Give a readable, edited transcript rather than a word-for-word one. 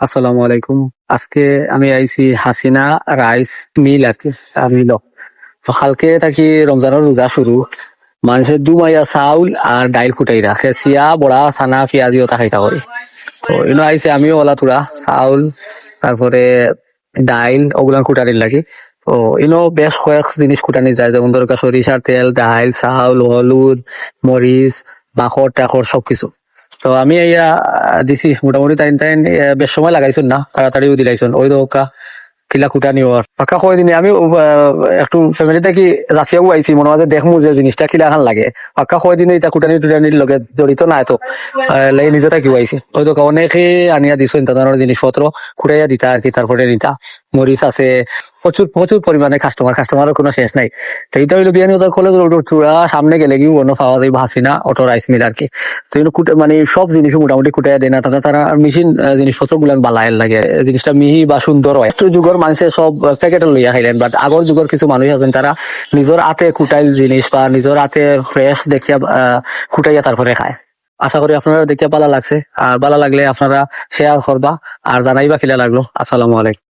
আসসালামু আলাইকুম। আজকে আমি আইছি হাসিনা রাইস মিল আর কি মিল। তো কালকে থাকি রমজানের রোজা শুরু। মানুষের দুমাইয়া চাউল আর ডাইল ফুটাই রাখে চিয়া বড়া চানা পেঁয়াজি ওটা খাইতা করে। তো ইনো আইছে আমিও ওলা তুরা চাউল তারপরে ডাইল ওগুলা কুটানির লাগি। তো ইনো বেশ কয়েক জিনিস কুটানি যায়, যেমন দরকার সরিষার তেল, ডাইল, চাউল, হলুদ, মরিচ, বাখর টাখর সবকিছু। তো আমি ইয়া দিছি মোটামুটি টাইম টাইম বেশ সময় লাগাইছুন না, তাড়াতাড়িও দিলাইছুন ওই দোকা কিলা কুটা নিও আর পাক্কা কয় দিনে আমি একটু ফ্যামিলিতে কি যাচিয়াও আইছি মনে হয় দেখমু যে জিনিসটা কিলা খান লাগে। পাক্কা কয় দিনে এটা কুটানি টুটানির লগে জড়িত না তো লাগে নিজে থাকিও আইছে ওই দোকা অনেকে আনিয়া দিছুন তাদের জিনিসপত্র খুঁড়াইয়া দিতা আর কি, তারপরে নিতা মরিচ আছে প্রচুর প্রচুর পরিমাণে কাস্টমারের কোনো শেষ নাই। তো এটা হইলো বিয়ানীবাজার কলেজ রোড চূড়া সামনে গেলে কি অন্য পাওয়া যায় হাসিনা অটো রাইস মিল আর কি। তো এগুলো মানে সব জিনিস মোটামুটি কুটাইয়া দেয় না, তারা মেশিন জিনিসপত্র গুলান বালাইল লাগে, জিনিসটা মিহি বা সুন্দর হয়। একটু যুগের মানুষে সব প্যাকেটে লইয়া খাইলেন, বাট আগর যুগের কিছু মানুষ আছেন তারা নিজের হাতে কুটাইল জিনিস বা নিজের হাতে ফ্রেশ দেখিয়া কুটাইয়া তারপরে খায়। আশা করি আপনারা দেখিয়া ভালো লাগছে, আর ভালো লাগলে আপনারা শেয়ার করবা আর জানাইবা কিলা লাগলো। আসসালামু আলাইকুম।